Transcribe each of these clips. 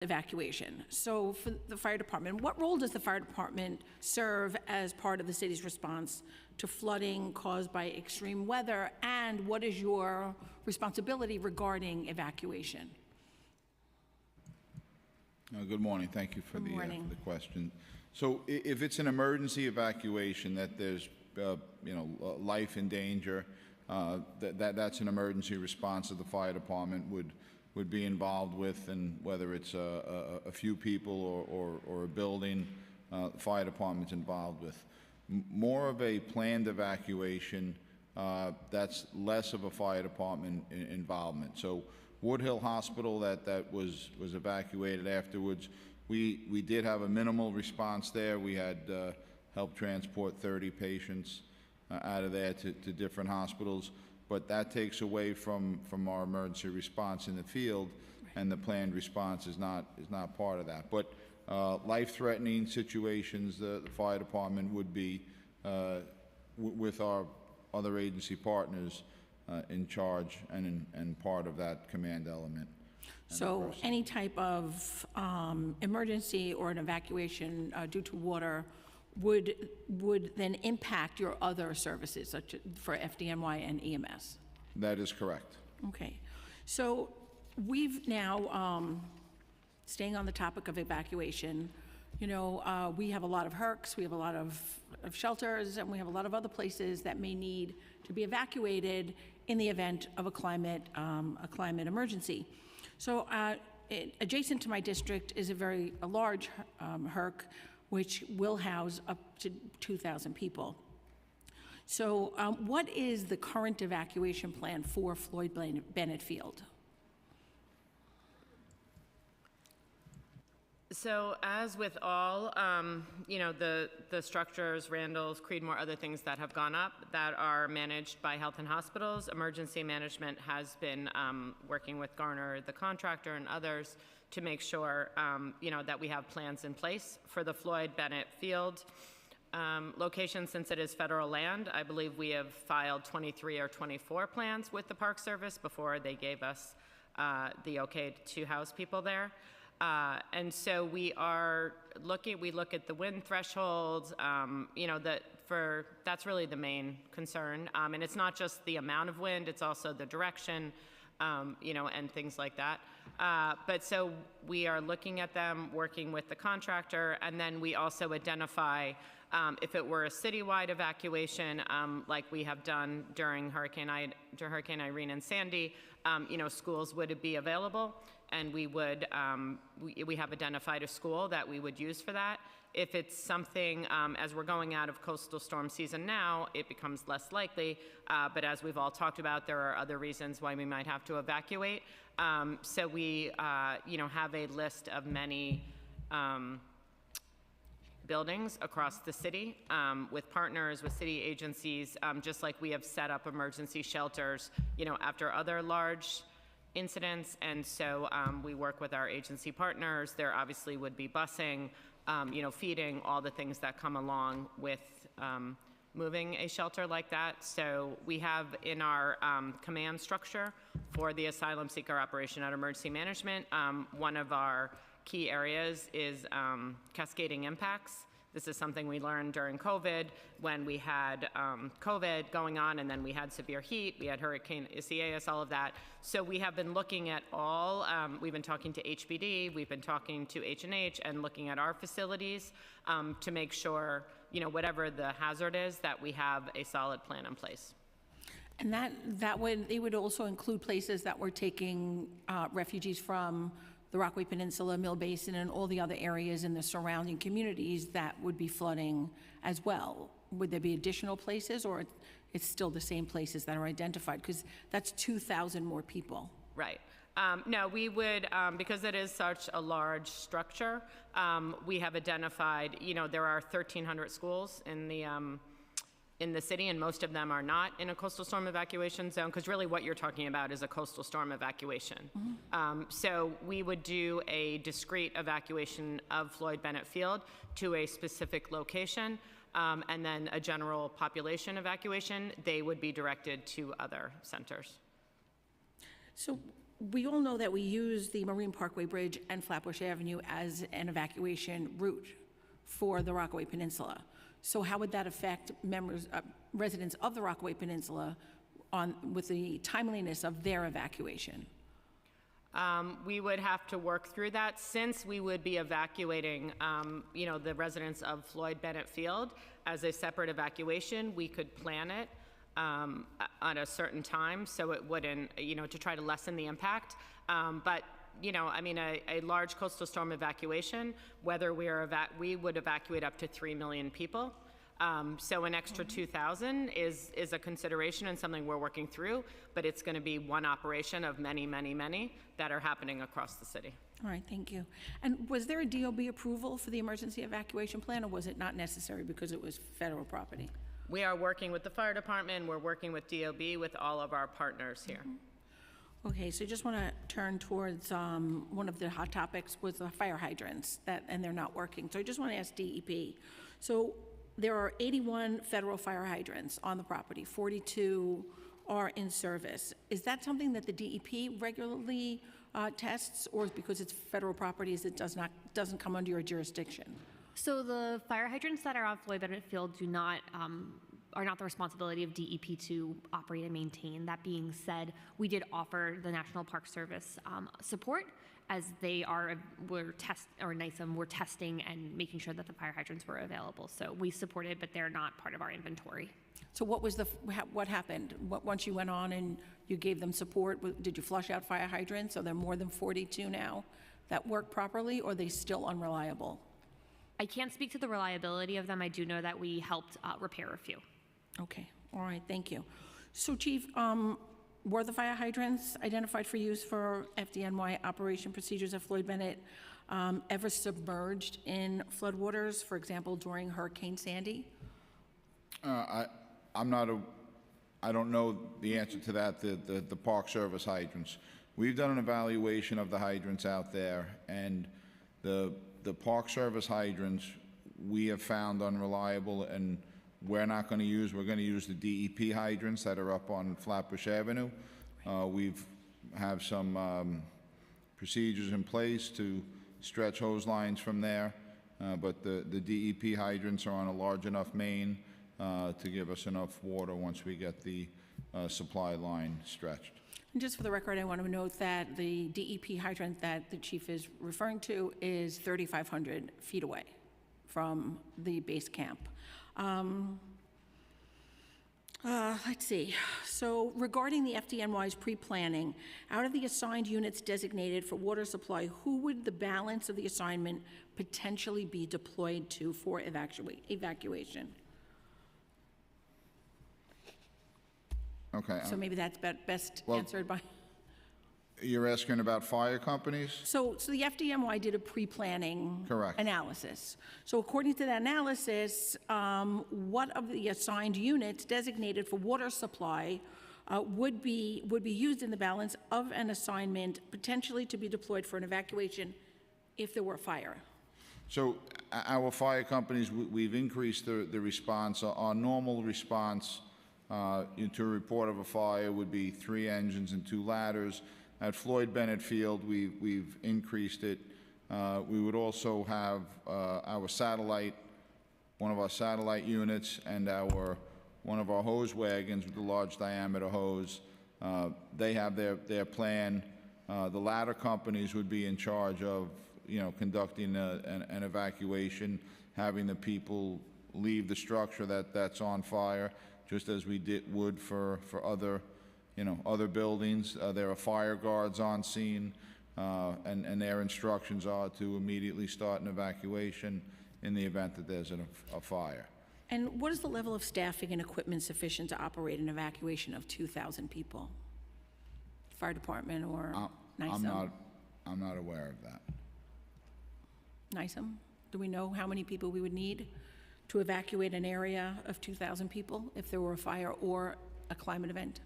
evacuation. So for the fire department, what role does the fire department serve as part of the city's response to flooding caused by extreme weather? And what is your responsibility regarding evacuation? Good morning. Thank you for Good morning. the question. So if it's an emergency evacuation that there's life in danger, that's an emergency response that the fire department would be involved with, and whether it's a few people or a building, the fire department's involved with. More of a planned evacuation, that's less of a fire department involvement. So Woodhill Hospital that was evacuated afterwards, we did have a minimal response there. We had helped transport 30 patients out of there to different hospitals, but that takes away from our emergency response in the field, and the planned response is not part of that. But life-threatening situations, the fire department would be with our other agency partners in charge and part of that command element. So any type of emergency or an evacuation due to water would then impact your other services, such for FDNY and EMS? That is correct. Okay. So we've now, staying on the topic of evacuation, we have a lot of HERCs, we have a lot of shelters, and we have a lot of other places that may need to be evacuated in the event of a climate emergency. So adjacent to my district is a large HERC, which will house up to 2,000 people. So what is the current evacuation plan for Floyd Bennett Field? So as with all, the structures, Randall's, Creedmoor, other things that have gone up that are managed by Health and Hospitals, emergency management has been working with Garner, the contractor, and others to make sure, that we have plans in place for the Floyd Bennett Field location. Since it is federal land, I believe we have filed 23 or 24 plans with the Park Service before they gave us the okay to house people there. And so we look at the wind thresholds, that's really the main concern. And it's not just the amount of wind, it's also the direction, and things like that. But so we are looking at them, working with the contractor, and then we also identify if it were a citywide evacuation, like we have done during Hurricane Irene and Sandy, schools would be available, and we would we have identified a school that we would use for that. If it's something, as we're going out of coastal storm season now, it becomes less likely, but as we've all talked about, there are other reasons why we might have to evacuate. So we have a list of many buildings across the city with partners, with city agencies, just like we have set up emergency shelters, after other large incidents. And so we work with our agency partners. There obviously would be busing, feeding, all the things that come along with moving a shelter like that. So we have in our command structure for the asylum seeker operation at emergency management, one of our key areas is cascading impacts. This is something we learned during COVID when we had COVID going on, and then we had severe heat, we had Hurricane Isaias, all of that. So we have been looking at all, we've been talking to HBD, we've been talking to H&H, and looking at our facilities to make sure, whatever the hazard is, that we have a solid plan in place. And it would also include places that were taking refugees from the Rockaway Peninsula, Mill Basin, and all the other areas in the surrounding communities that would be flooding as well. Would there be additional places, or it's still the same places that are identified? Because that's 2,000 more people. Right. No, we would, because it is such a large structure, we have identified, there are 1,300 schools in the city, and most of them are not in a coastal storm evacuation zone, because really what you're talking about is a coastal storm evacuation. Mm-hmm. So we would do a discrete evacuation of Floyd Bennett Field to a specific location, and then a general population evacuation, they would be directed to other centers. So we all know that we use the Marine Parkway Bridge and Flatbush Avenue as an evacuation route for the Rockaway Peninsula. So how would that affect residents of the Rockaway Peninsula with the timeliness of their evacuation? We would have to work through that since we would be evacuating, the residents of Floyd Bennett Field as a separate evacuation. We could plan it at a certain time so it wouldn't, to try to lessen the impact. But a large coastal storm evacuation, whether we would evacuate up to 3 million people. So an extra 2,000 is a consideration and something we're working through, but it's going to be one operation of many, many, many that are happening across the city. All right, thank you. And was there a DOB approval for the emergency evacuation plan, or was it not necessary because it was federal property? We are working with the fire department, we're working with DOB, with all of our partners here. Okay, so just want to turn towards one of the hot topics was the fire hydrants, and they're not working. So I just want to ask DEP. So there are 81 federal fire hydrants on the property, 42 are in service. Is that something that the DEP regularly tests, or because it's federal properties, it doesn't come under your jurisdiction? So the fire hydrants that are on Floyd Bennett Field are not the responsibility of DEP to operate and maintain. That being said, we did offer the National Park Service support, as NISM were testing and making sure that the fire hydrants were available. So we supported, but they're not part of our inventory. So what happened? Once you went on and you gave them support, did you flush out fire hydrants? Are there more than 42 now that work properly, or are they still unreliable? I can't speak to the reliability of them. I do know that we helped repair a few. Okay, all right, thank you. So Chief, were the fire hydrants identified for use for FDNY operation procedures at Floyd Bennett ever submerged in floodwaters, for example, during Hurricane Sandy? I don't know the answer to that, the Park Service hydrants. We've done an evaluation of the hydrants out there, and the Park Service hydrants we have found unreliable, and we're going to use the DEP hydrants that are up on Flatbush Avenue. We've have some procedures in place to stretch hose lines from there, but the DEP hydrants are on a large enough main to give us enough water once we get the supply line stretched. And just for the record, I want to note that the DEP hydrant that the chief is referring to is 3,500 feet away from the base camp. Let's see. So regarding the FDNY's pre-planning, out of the assigned units designated for water supply, who would the balance of the assignment potentially be deployed to for evacuation? Okay. So maybe that's best answered by... You're asking about fire companies? So the FDNY did a pre-planning analysis. So according to that analysis, what of the assigned units designated for water supply would be used in the balance of an assignment potentially to be deployed for an evacuation if there were a fire? So our fire companies, we've increased the response. Our normal response to a report of a fire would be 3 engines and 2 ladders. At Floyd Bennett Field, we've increased it. We would also have one of our satellite units, and one of our hose wagons with the large diameter hose. They have their plan. The ladder companies would be in charge of, conducting an evacuation, having the people leave the structure that's on fire, just as we would for other buildings. There are fire guards on scene, and their instructions are to immediately start an evacuation in the event that there's a fire. And what is the level of staffing and equipment sufficient to operate an evacuation of 2,000 people? Fire department or NISM? I'm not aware of that. NISM? Do we know how many people we would need to evacuate an area of 2,000 people if there were a fire or a climate event?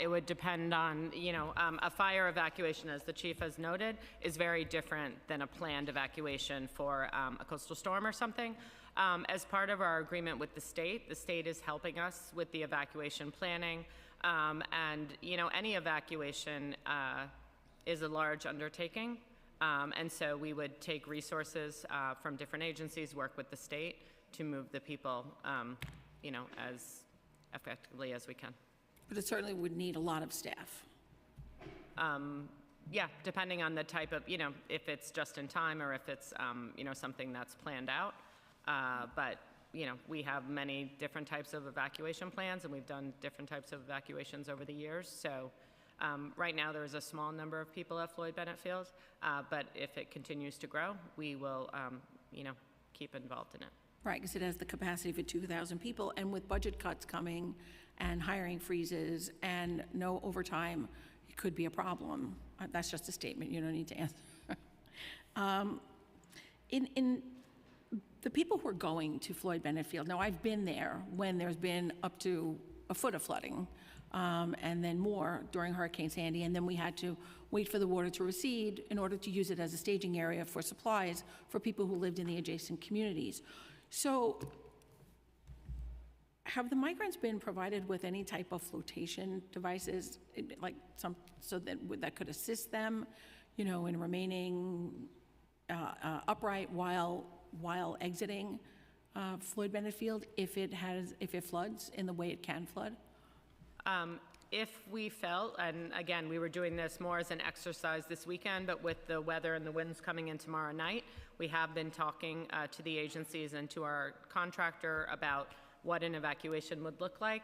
It would depend on, a fire evacuation, as the chief has noted, is very different than a planned evacuation for a coastal storm or something. As part of our agreement with the state is helping us with the evacuation planning. And, any evacuation is a large undertaking. And so we would take resources from different agencies, work with the state to move the people, as effectively as we can. But it certainly would need a lot of staff. Yeah, depending on the type of, if it's just in time or if it's, something that's planned out. But, we have many different types of evacuation plans, and we've done different types of evacuations over the years. So right now, there is a small number of people at Floyd Bennett Field, but if it continues to grow, we will, keep involved in it. Right, because it has the capacity for 2,000 people, and with budget cuts coming and hiring freezes and no overtime, it could be a problem. That's just a statement, you don't need to answer. In the people who are going to Floyd Bennett Field, now I've been there when there's been up to a foot of flooding, and then more during Hurricane Sandy, and then we had to wait for the water to recede in order to use it as a staging area for supplies for people who lived in the adjacent communities. So have the migrants been provided with any type of flotation devices, like so that could assist them, in remaining upright while exiting Floyd Bennett Field if it floods in the way it can flood? If we felt, and again, we were doing this more as an exercise this weekend, but with the weather and the winds coming in tomorrow night, we have been talking to the agencies and to our contractor about what an evacuation would look like.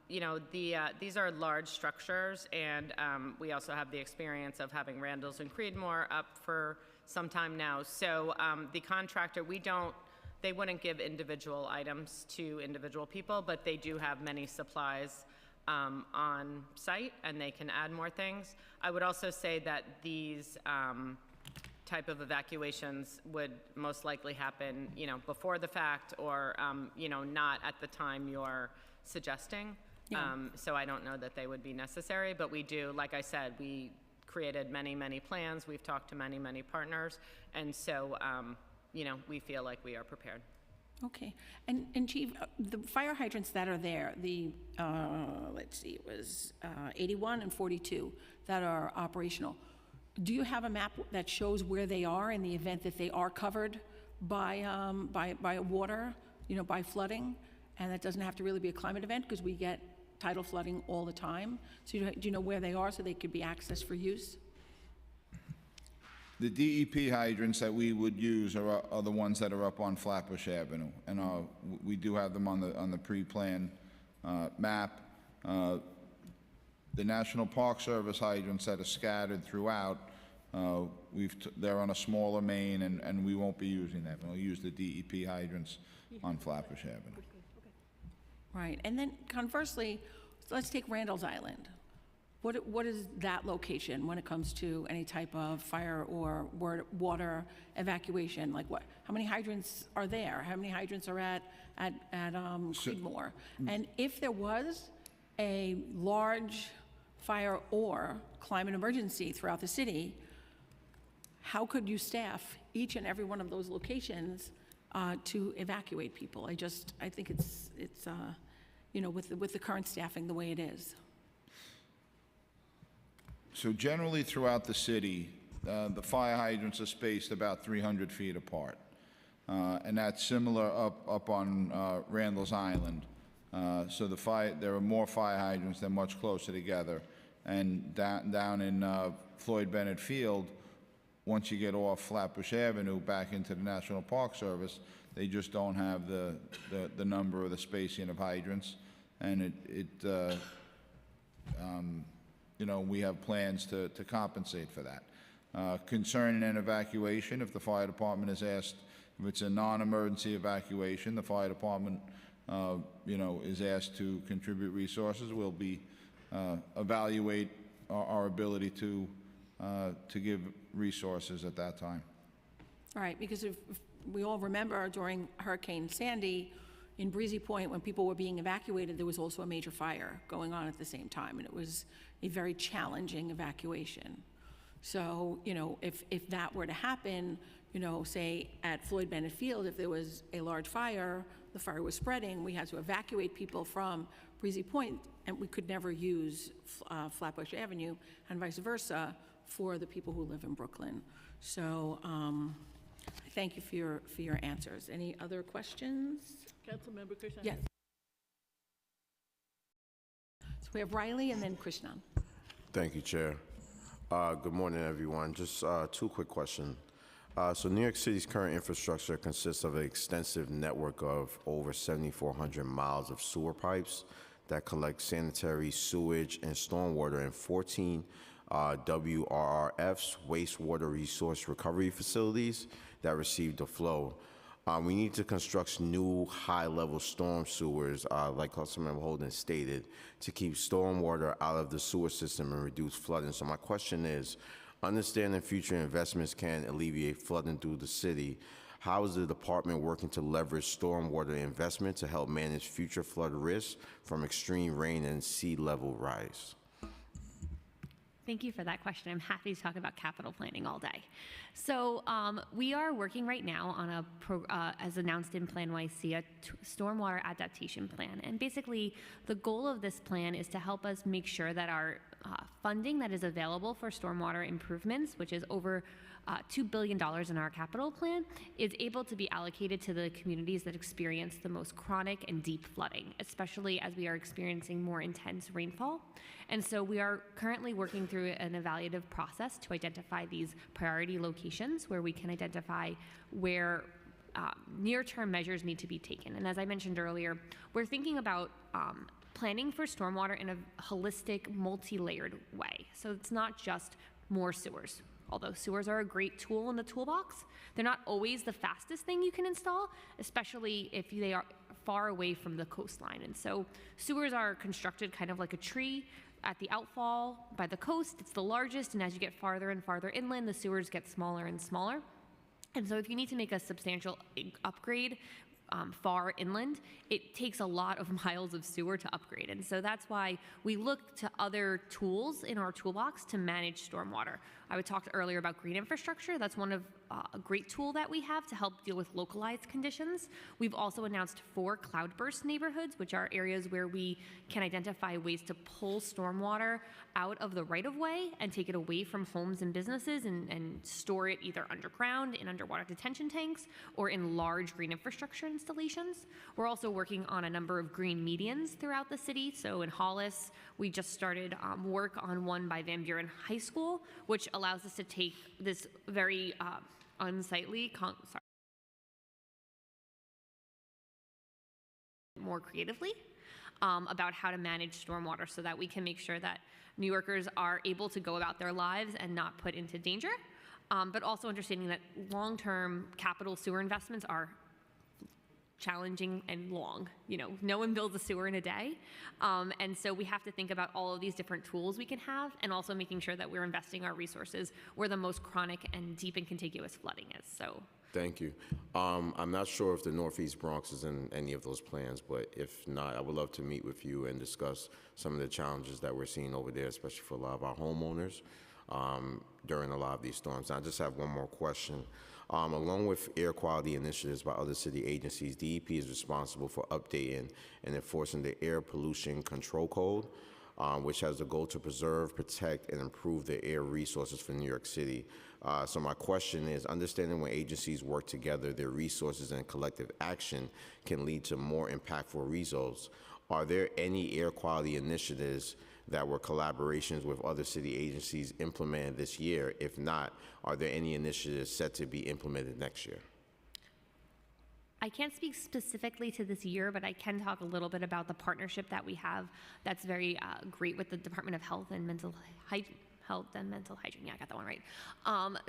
These are large structures, and we also have the experience of having Randalls and Creedmoor up for some time now. So the contractor, they wouldn't give individual items to individual people, but they do have many supplies on site, and they can add more things. I would also say that these type of evacuations would most likely happen, before the fact or, not at the time you're suggesting. Yeah. So I don't know that they would be necessary, but we do, like I said, we created many, many plans. We've talked to many, many partners. And so, we feel like we are prepared. Okay. And Chief, the fire hydrants that are there, let's see, it was 81 and 42 that are operational. Do you have a map that shows where they are in the event that they are covered by water, by flooding? And that doesn't have to really be a climate event because we get tidal flooding all the time. So do you know where they are so they could be accessed for use? The DEP hydrants that we would use are the ones that are up on Flatbush Avenue, and we do have them on the pre-plan map. The National Park Service hydrants that are scattered throughout, they're on a smaller main, and we won't be using them. We'll use the DEP hydrants on Flatbush Avenue. Right. And then conversely, let's take Randall's Island. What is that location when it comes to any type of fire or water evacuation? Like how many hydrants are there? How many hydrants are at Creedmoor? And if there was a large fire or climate emergency throughout the city, how could you staff each and every one of those locations to evacuate people? I think it's with the current staffing the way it is. So generally throughout the city, the fire hydrants are spaced about 300 feet apart. And that's similar up on Randall's Island. So there are more fire hydrants. They're much closer together. And down in Floyd Bennett Field, once you get off Flatbush Avenue back into the National Park Service, they just don't have the number or the spacing of hydrants. And we have plans to compensate for that. Concerning an evacuation, if the fire department is asked, if it's a non-emergency evacuation, the fire department, is asked to contribute resources. We'll evaluate our ability to give resources at that time. All right, because if we all remember during Hurricane Sandy, in Breezy Point, when people were being evacuated, there was also a major fire going on at the same time, and it was a very challenging evacuation. So, if that were to happen, say at Floyd Bennett Field, if there was a large fire, the fire was spreading, we had to evacuate people from Breezy Point, and we could never use Flatbush Avenue and vice versa for the people who live in Brooklyn. So thank you for your answers. Any other questions? Councilmember Krishnan. Yes. So we have Riley and then Krishnan. Thank you, Chair. Good morning, everyone. Just two quick questions. So New York City's current infrastructure consists of an extensive network of over 7,400 miles of sewer pipes that collect sanitary, sewage, and stormwater in 14 WRRFs, wastewater resource recovery facilities that receive the flow. We need to construct new high-level storm sewers, like Councilmember Holden stated, to keep stormwater out of the sewer system and reduce flooding. So my question is, understanding future investments can alleviate flooding through the city, how is the department working to leverage stormwater investment to help manage future flood risks from extreme rain and sea level rise? Thank you for that question. I'm happy to talk about capital planning all day. So we are working right now on as announced in Plan YC, a stormwater adaptation plan. And basically, the goal of this plan is to help us make sure that our funding that is available for stormwater improvements, which is over $2 billion in our capital plan, is able to be allocated to the communities that experience the most chronic and deep flooding, especially as we are experiencing more intense rainfall. And so we are currently working through an evaluative process to identify these priority locations where we can identify where near-term measures need to be taken. And as I mentioned earlier, we're thinking about planning for stormwater in a holistic, multi-layered way. So it's not just more sewers. Although sewers are a great tool in the toolbox, they're not always the fastest thing you can install, especially if they are far away from the coastline. And so sewers are constructed kind of like a tree at the outfall by the coast. It's the largest, and as you get farther and farther inland, the sewers get smaller and smaller. And so if you need to make a substantial upgrade far inland, it takes a lot of miles of sewer to upgrade. And so that's why we look to other tools in our toolbox to manage stormwater. I talked earlier about green infrastructure. That's one of a great tool that we have to help deal with localized conditions. We've also announced 4 cloudburst neighborhoods, which are areas where we can identify ways to pull stormwater out of the right-of-way and take it away from homes and businesses and store it either underground in underwater detention tanks or in large green infrastructure installations. We're also working on a number of green medians throughout the city. So in Hollis, we just started work on one by Van Buren High School, which allows us to take this very unsightly, more creatively about how to manage stormwater so that we can make sure that New Yorkers are able to go about their lives and not put into danger, but also understanding that long-term capital sewer investments are challenging and long. You know, no one builds a sewer in a day. And so we have to think about all of these different tools we can have and also making sure that we're investing our resources where the most chronic and deep and contiguous flooding is. So. Thank you. I'm not sure if the Northeast Bronx is in any of those plans, but if not, I would love to meet with you and discuss some of the challenges that we're seeing over there, especially for a lot of our homeowners during a lot of these storms. I just have one more question. Along with air quality initiatives by other city agencies, DEP is responsible for updating and enforcing the Air Pollution Control Code, which has the goal to preserve, protect, and improve the air resources for New York City. So my question is, understanding when agencies work together, their resources and collective action can lead to more impactful results. Are there any air quality initiatives that were collaborations with other city agencies implemented this year? If not, are there any initiatives set to be implemented next year? I can't speak specifically to this year, but I can talk a little bit about the partnership that we have that's very great with the Department of Health and Mental Hygiene. Yeah, I got that one right.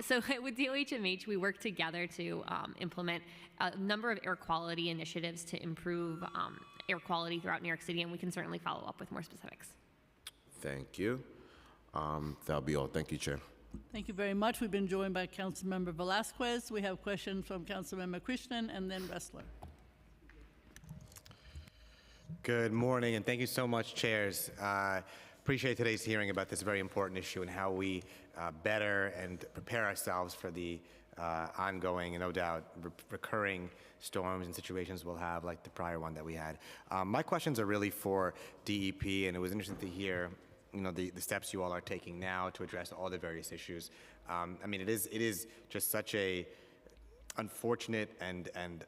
So with DOHMH, we work together to implement a number of air quality initiatives to improve air quality throughout New York City, and we can certainly follow up with more specifics. Thank you. That'll be all. Thank you, Chair. Thank you very much. We've been joined by Councilmember Velasquez. We have questions from Councilmember Krishnan and then Ressler. Good morning, and thank you so much, chairs. Appreciate today's hearing about this very important issue and how we better and prepare ourselves for the ongoing and no doubt recurring storms and situations we'll have, like the prior one that we had. My questions are really for DEP, and it was interesting to hear, the steps you all are taking now to address all the various issues. I mean, it is just such a unfortunate and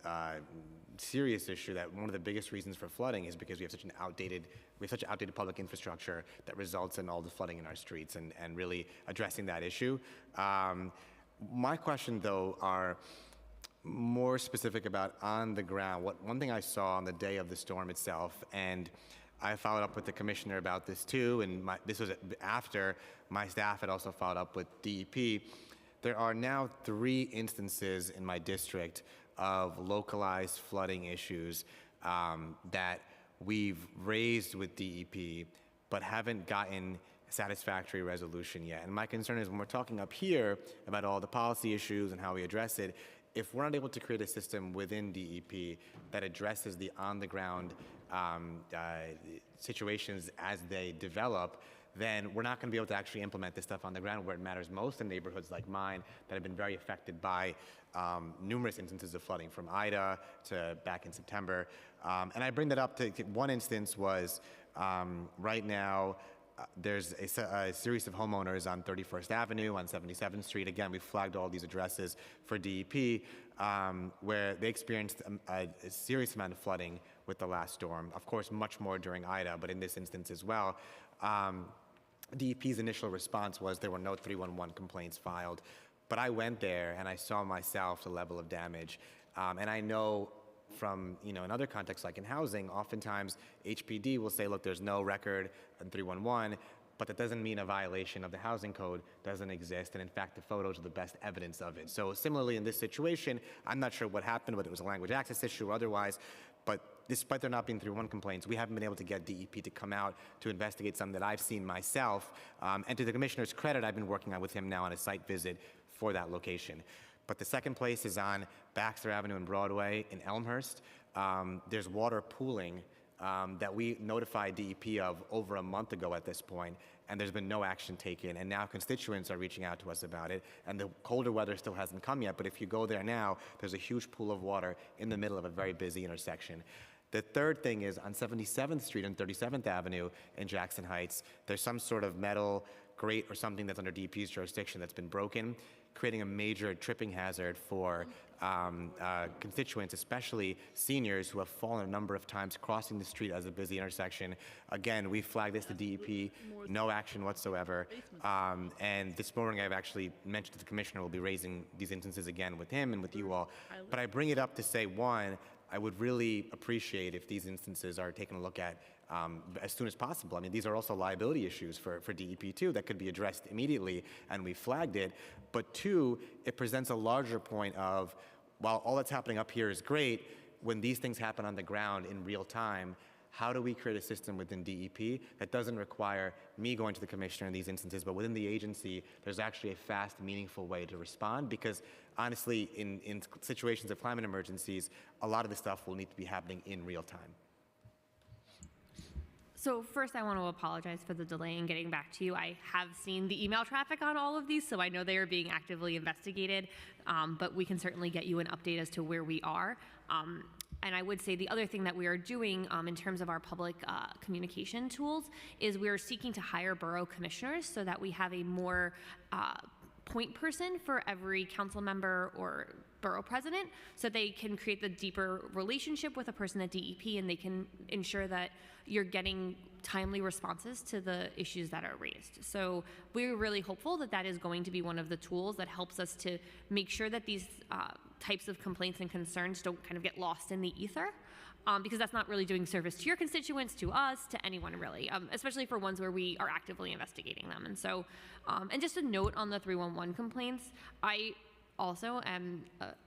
serious issue that one of the biggest reasons for flooding is because we have such outdated public infrastructure that results in all the flooding in our streets, and really addressing that issue. My question, though, are more specific about on the ground. One thing I saw on the day of the storm itself, and I followed up with the commissioner about this too, and this was after my staff had also followed up with DEP. There are now 3 instances in my district of localized flooding issues that we've raised with DEP, but haven't gotten satisfactory resolution yet. And my concern is when we're talking up here about all the policy issues and how we address it, if we're not able to create a system within DEP that addresses the on-the-ground situations as they develop, then we're not going to be able to actually implement this stuff on the ground where it matters most in neighborhoods like mine that have been very affected by numerous instances of flooding, from Ida to back in September. And I bring that up to one instance was right now, there's a series of homeowners on 31st Avenue, on 77th Street. Again, we flagged all these addresses for DEP, where they experienced a serious amount of flooding with the last storm. Of course, much more during Ida, but in this instance as well. DEP's initial response was there were no 311 complaints filed. But I went there and I saw myself the level of damage. And I know from, in other contexts like in housing, oftentimes HPD will say, look, there's no record in 311, but that doesn't mean a violation of the housing code doesn't exist. And in fact, the photos are the best evidence of it. So similarly in this situation, I'm not sure what happened, whether it was a language access issue or otherwise, but despite there not being 311 complaints, we haven't been able to get DEP to come out to investigate something that I've seen myself. And to the commissioner's credit, I've been working with him now on a site visit for that location. But the second place is on Baxter Avenue and Broadway in Elmhurst. There's water pooling that we notified DEP of over a month ago at this point, and there's been no action taken. And now constituents are reaching out to us about it, and the colder weather still hasn't come yet, but if you go there now, there's a huge pool of water in the middle of a very busy intersection. The third thing is on 77th Street and 37th Avenue in Jackson Heights, there's some sort of metal grate or something that's under DEP's jurisdiction that's been broken, creating a major tripping hazard for constituents, especially seniors who have fallen a number of times crossing the street as a busy intersection. Again, we flagged this to DEP, no action whatsoever. And this morning I've actually mentioned to the commissioner we'll be raising these instances again with him and with you all. But I bring it up to say, one, I would really appreciate if these instances are taken a look at as soon as possible. I mean, these are also liability issues for DEP too that could be addressed immediately, and we flagged it. But two, it presents a larger point of, while all that's happening up here is great, when these things happen on the ground in real time, how do we create a system within DEP that doesn't require me going to the commissioner in these instances, but within the agency, there's actually a fast, meaningful way to respond? Because honestly, in situations of climate emergencies, a lot of this stuff will need to be happening in real time. So first, I want to apologize for the delay in getting back to you. I have seen the email traffic on all of these, so I know they are being actively investigated, but we can certainly get you an update as to where we are. And I would say the other thing that we are doing in terms of our public communication tools is we are seeking to hire borough commissioners so that we have a more point person for every council member or borough president, so they can create the deeper relationship with a person at DEP, and they can ensure that you're getting timely responses to the issues that are raised. So we're really hopeful that that is going to be one of the tools that helps us to make sure that these types of complaints and concerns don't kind of get lost in the ether, because that's not really doing service to your constituents, to us, to anyone really, especially for ones where we are actively investigating them. And so, and just a note on the 311 complaints, I also am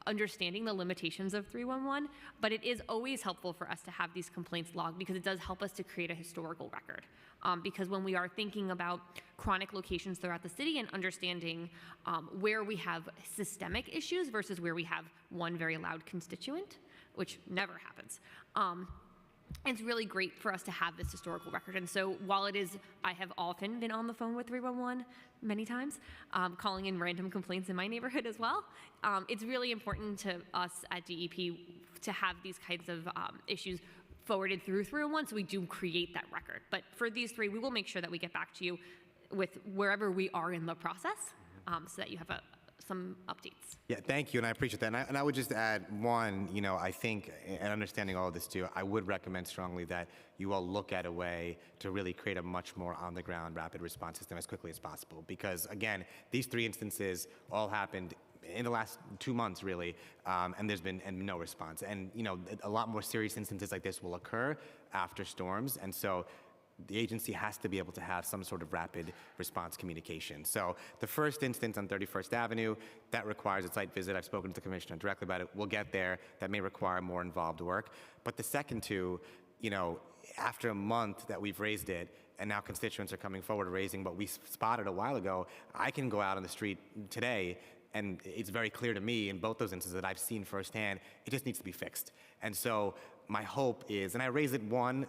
understanding the limitations of 311, but it is always helpful for us to have these complaints logged because it does help us to create a historical record. Because when we are thinking about chronic locations throughout the city and understanding where we have systemic issues versus where we have one very loud constituent, which never happens, it's really great for us to have this historical record. And so while I have often been on the phone with 311 many times, calling in random complaints in my neighborhood as well, it's really important to us at DEP to have these kinds of issues forwarded through 301, so we do create that record. But for these three, we will make sure that we get back to you with wherever we are in the process, so that you have some updates. Yeah, thank you, and I appreciate that. And I would just add one, I think, and understanding all of this too, I would recommend strongly that you all look at a way to really create a much more on-the-ground rapid response system as quickly as possible. Because again, these three instances all happened in the last 2 months, really, and there's been no response. And a lot more serious instances like this will occur after storms, and so the agency has to be able to have some sort of rapid response communication. So the first instance on 31st Avenue, that requires a site visit. I've spoken to the commissioner directly about it. We'll get there. That may require more involved work. But the second two, after a month that we've raised it, and now constituents are coming forward raising what we spotted a while ago, I can go out on the street today, and it's very clear to me in both those instances that I've seen firsthand, it just needs to be fixed. And so my hope is, and I raise it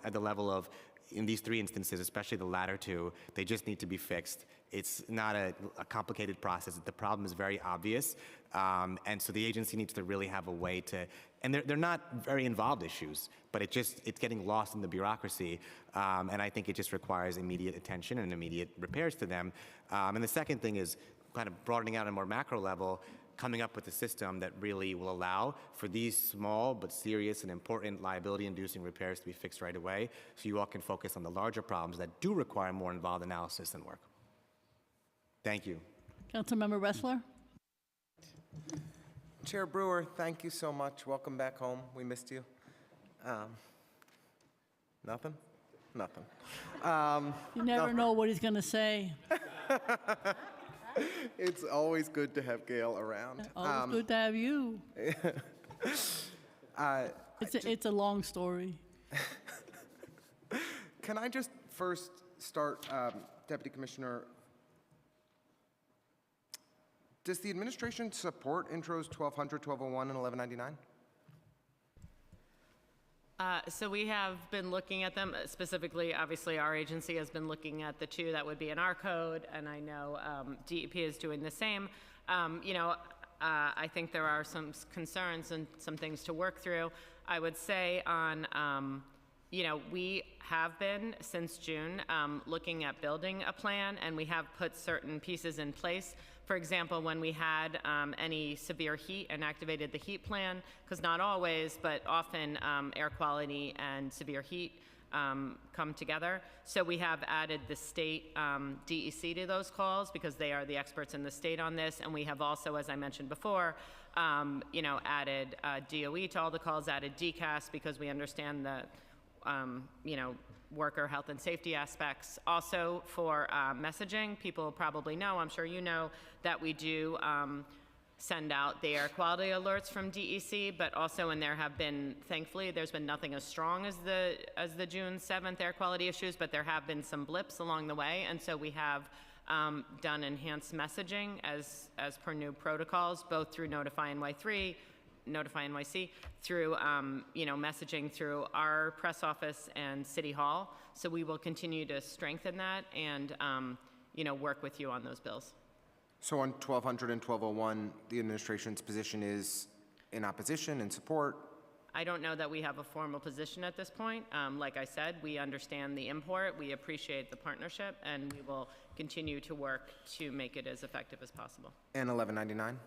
at the level of, in these three instances, especially the latter two, they just need to be fixed. It's not a complicated process. The problem is very obvious. And so the agency needs to really have a way to, and they're not very involved issues, but it's getting lost in the bureaucracy. And I think it just requires immediate attention and immediate repairs to them. And the second thing is kind of broadening out on a more macro level, coming up with a system that really will allow for these small but serious and important liability-inducing repairs to be fixed right away, so you all can focus on the larger problems that do require more involved analysis and work. Thank you. Councilmember Ressler? Chair Brewer, thank you so much. Welcome back home. We missed you. Nothing? Nothing. You never know what he's going to say. It's always good to have Gail around. Always good to have you. It's a long story. Can I just first start, Deputy Commissioner, does the administration support intros 1200, 1201, and 1199? So we have been looking at them, specifically, obviously, our agency has been looking at the two that would be in our code, and I know DEP is doing the same. I think there are some concerns and some things to work through. I would say on, we have been, since June, looking at building a plan, and we have put certain pieces in place. For example, when we had any severe heat and activated the heat plan, because not always, but often air quality and severe heat come together. So we have added the state DEC to those calls because they are the experts in the state on this. And we have also, as I mentioned before, added DOE to all the calls, added DCAS because we understand the, worker health and safety aspects. Also for messaging, people probably know, I'm sure you know, that we do send out the air quality alerts from DEC, but also, and there have been, thankfully, there's been nothing as strong as the June 7th air quality issues, but there have been some blips along the way, and so we have done enhanced messaging as per new protocols, both through Notify NY3, Notify NYC, through messaging through our press office and City Hall. So we will continue to strengthen that and work with you on those bills. So on 1200 and 1201, the administration's position is in opposition and support? I don't know that we have a formal position at this point. Like I said, we understand the import, we appreciate the partnership, and we will continue to work to make it as effective as possible. And 1199?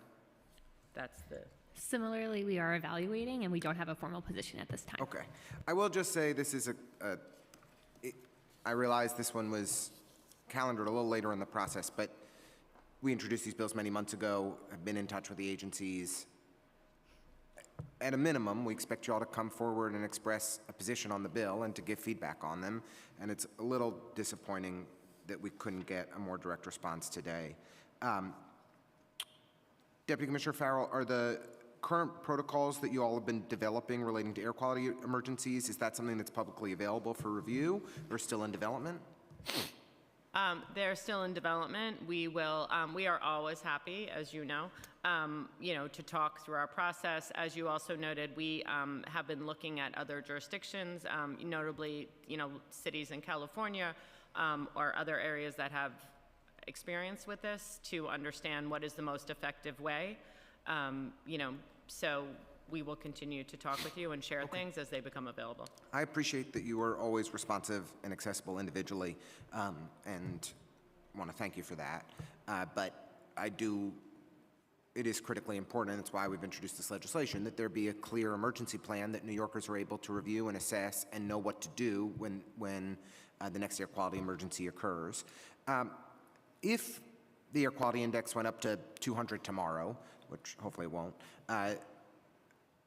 That's the... Similarly, we are evaluating, and we don't have a formal position at this time. Okay. I will just say this is I realize this one was calendared a little later in the process, but we introduced these bills many months ago, have been in touch with the agencies. At a minimum, we expect you all to come forward and express a position on the bill and to give feedback on them. And it's a little disappointing that we couldn't get a more direct response today. Deputy Commissioner Farrell, are the current protocols that you all have been developing relating to air quality emergencies, is that something that's publicly available for review or still in development? They're still in development. We will, we are always happy, as you know, to talk through our process. As you also noted, we have been looking at other jurisdictions, notably, cities in California or other areas that have experience with this to understand what is the most effective way. So we will continue to talk with you and share things as they become available. I appreciate that you are always responsive and accessible individually, and want to thank you for that. But it is critically important, and it's why we've introduced this legislation, that there be a clear emergency plan that New Yorkers are able to review and assess and know what to do when the next air quality emergency occurs. If the air quality index went up to 200 tomorrow, which hopefully it won't,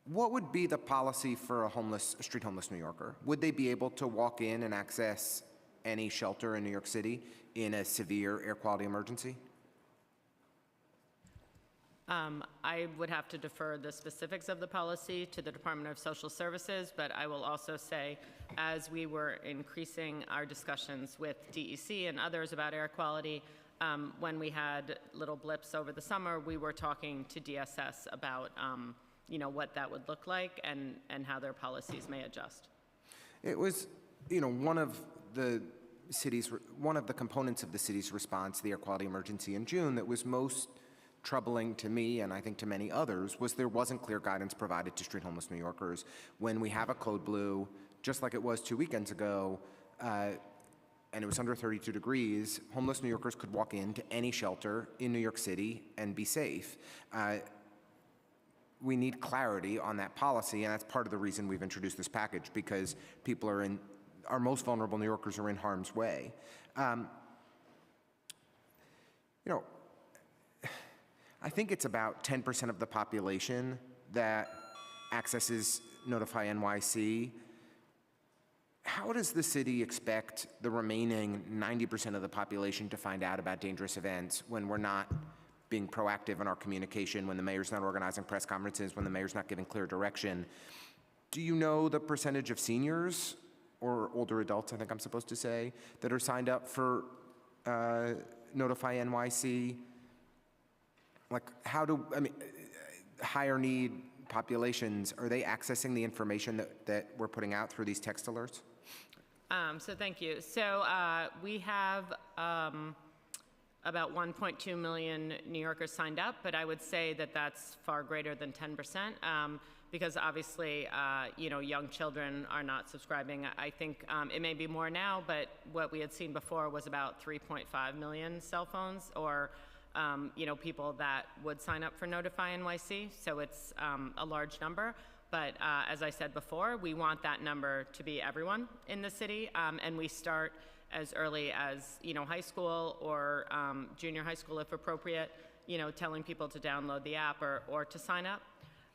what would be the policy for a street homeless New Yorker? Would they be able to walk in and access any shelter in New York City in a severe air quality emergency? I would have to defer the specifics of the policy to the Department of Social Services, but I will also say, as we were increasing our discussions with DEC and others about air quality, when we had little blips over the summer, we were talking to DSS about what that would look like and how their policies may adjust. It was, one of the components of the city's response to the air quality emergency in June that was most troubling to me, and I think to many others, was there wasn't clear guidance provided to street homeless New Yorkers. When we have a code blue, just like it was 2 weekends ago, and it was under 32 degrees, homeless New Yorkers could walk into any shelter in New York City and be safe. We need clarity on that policy, and that's part of the reason we've introduced this package, because people our most vulnerable New Yorkers are in harm's way. I think it's about 10% of the population that accesses Notify NYC. How does the city expect the remaining 90% of the population to find out about dangerous events when we're not being proactive in our communication, when the mayor's not organizing press conferences, when the mayor's not giving clear direction? Do you know the percentage of seniors or older adults, I think I'm supposed to say, that are signed up for Notify NYC? Higher need populations, are they accessing the information that we're putting out through these text alerts? So thank you. So we have about 1.2 million New Yorkers signed up, but I would say that that's far greater than 10%, because obviously, young children are not subscribing. I think it may be more now, but what we had seen before was about 3.5 million cell phones or people that would sign up for Notify NYC, so it's a large number. But as I said before, we want that number to be everyone in the city, and we start as early as high school or junior high school if appropriate, telling people to download the app or to sign up.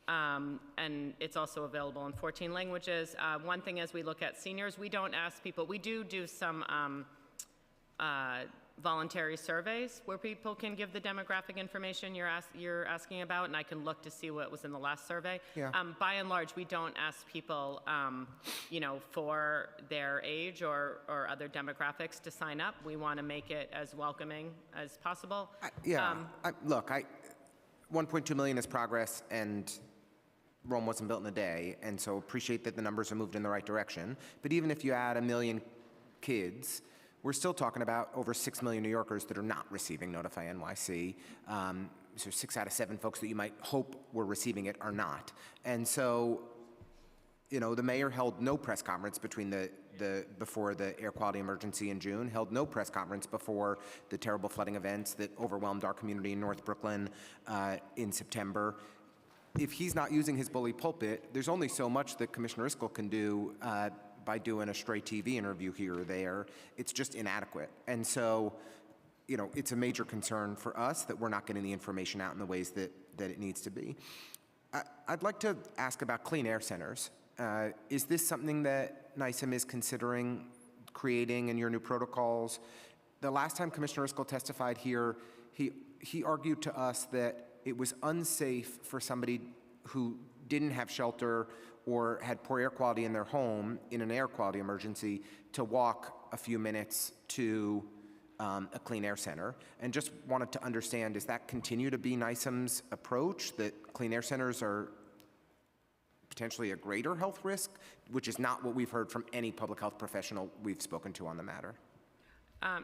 And it's also available in 14 languages. One thing as we look at seniors, we don't ask people, we do some voluntary surveys where people can give the demographic information you're asking about, and I can look to see what was in the last survey. Yeah. By and large, we don't ask people, for their age or other demographics to sign up. We want to make it as welcoming as possible. 1.2 million is progress, and Rome wasn't built in a day, and so appreciate that the numbers have moved in the right direction. But even if you add 1 million kids, we're still talking about over 6 million New Yorkers that are not receiving Notify NYC. So 6 out of 7 folks that you might hope were receiving it are not. And so, the mayor held no press conference before the air quality emergency in June, held no press conference before the terrible flooding events that overwhelmed our community in North Brooklyn in September. If he's not using his bully pulpit, there's only so much that Commissioner Iskel can do by doing a stray TV interview here or there. It's just inadequate. And so, it's a major concern for us that we're not getting the information out in the ways that it needs to be. I'd like to ask about clean air centers. Is this something that NYSEM is considering creating in your new protocols? The last time Commissioner Iskel testified here, he argued to us that it was unsafe for somebody who didn't have shelter or had poor air quality in their home in an air quality emergency to walk a few minutes to a clean air center, and just wanted to understand, does that continue to be NISM's approach, that clean air centers are potentially a greater health risk, which is not what we've heard from any public health professional we've spoken to on the matter?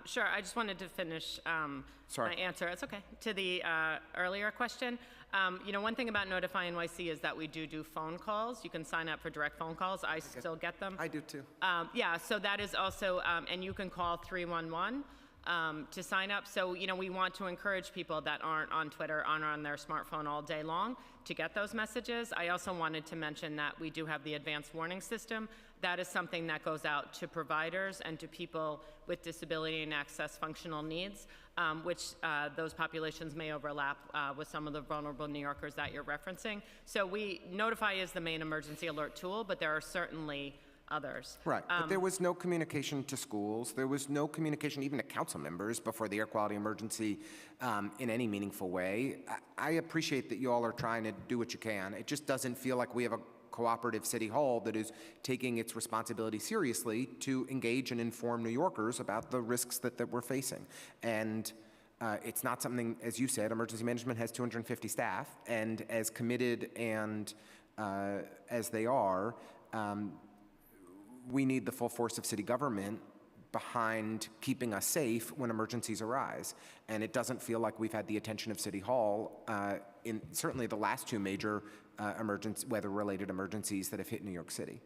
Sure, I just wanted to finish Sorry. my answer, it's okay, to the earlier question. One thing about Notify NYC is that we do phone calls. You can sign up for direct phone calls. I still get them. I do too. Yeah, so that is also, and you can call 311 to sign up. So, we want to encourage people that aren't on Twitter, aren't on their smartphone all day long to get those messages. I also wanted to mention that we do have the advanced warning system. That is something that goes out to providers and to people with disability and access functional needs, which those populations may overlap with some of the vulnerable New Yorkers that you're referencing. So Notify is the main emergency alert tool, but there are certainly others. Right, but there was no communication to schools. There was no communication even to council members before the air quality emergency in any meaningful way. I appreciate that you all are trying to do what you can. It just doesn't feel like we have a cooperative city hall that is taking its responsibility seriously to engage and inform New Yorkers about the risks that we're facing. And it's not something, as you said, emergency management has 250 staff, and as committed and as they are, we need the full force of city government behind keeping us safe when emergencies arise. And it doesn't feel like we've had the attention of City Hall in certainly the last two major weather-related emergencies that have hit New York City.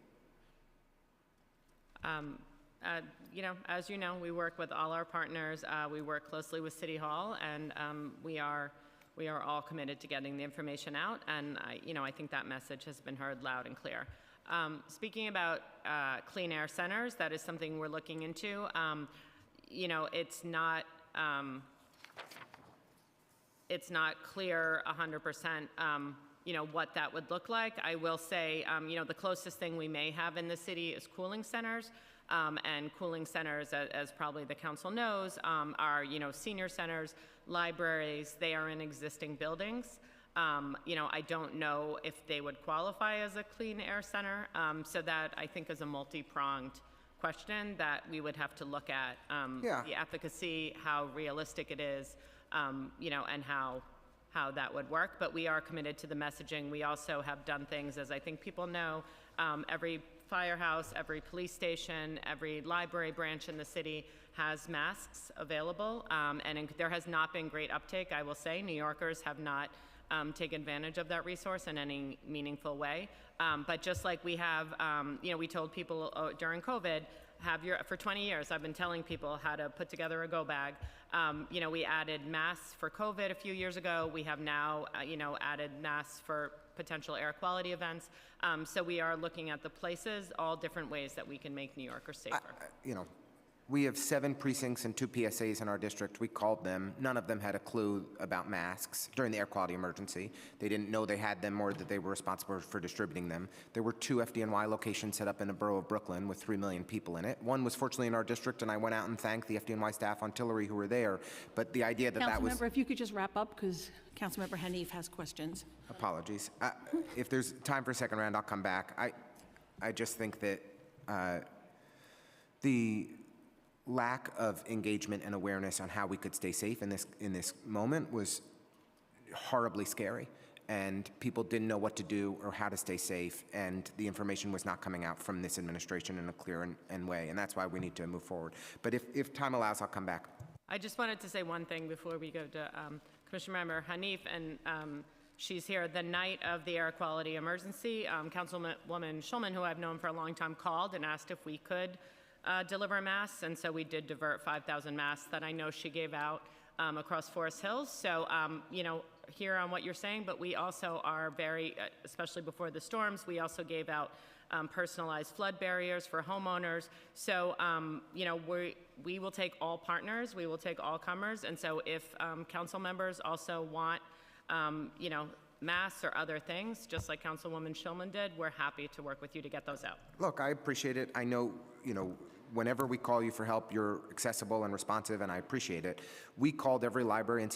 As you know, we work with all our partners. We work closely with City Hall, and we are all committed to getting the information out. And I think that message has been heard loud and clear. Speaking about clean air centers, that is something we're looking into. It's not clear 100%, what that would look like. I will say, the closest thing we may have in the city is cooling centers. And cooling centers, as probably the council knows, are, senior centers, libraries. They are in existing buildings. I don't know if they would qualify as a clean air center. So that, I think, is a multi-pronged question that we would have to look at, the efficacy, how realistic it is, and how that would work. But we are committed to the messaging. We also have done things, as I think people know, every firehouse, every police station, every library branch in the city has masks available. And there has not been great uptake, I will say. New Yorkers have not take advantage of that resource in any meaningful way. But just like we have, we told people during COVID, for 20 years, I've been telling people how to put together a go bag. We added masks for COVID a few years ago. We have now, added masks for potential air quality events. So we are looking at the places, all different ways that we can make New Yorkers safer. We have 7 precincts and 2 PSAs in our district. We called them. None of them had a clue about masks during the air quality emergency. They didn't know they had them or that they were responsible for distributing them. There were 2 FDNY locations set up in the borough of Brooklyn with 3 million people in it. One was fortunately in our district, and I went out and thanked the FDNY staff on Tillery who were there. But the idea that was... Councilmember, if you could just wrap up, because Councilmember Hanif has questions. Apologies. If there's time for a second round, I'll come back. I just think that the lack of engagement and awareness on how we could stay safe in this moment was horribly scary, and people didn't know what to do or how to stay safe, and the information was not coming out from this administration in a clear and way, and that's why we need to move forward. But if time allows, I'll come back. I just wanted to say one thing before we go to Commissioner Member Hanif, and she's here. The night of the air quality emergency, Councilwoman Schulman, who I've known for a long time, called and asked if we could deliver masks, and so we did divert 5,000 masks that I know she gave out across Forest Hills. So, hear on what you're saying, but we also are very, especially before the storms, we also gave out personalized flood barriers for homeowners. So, we will take all partners, we will take all comers, and so if council members also want, masks or other things, just like Councilwoman Schulman did, we're happy to work with you to get those out. Look, I appreciate it. I know, whenever we call you for help, you're accessible and responsive, and I appreciate it. We called every library and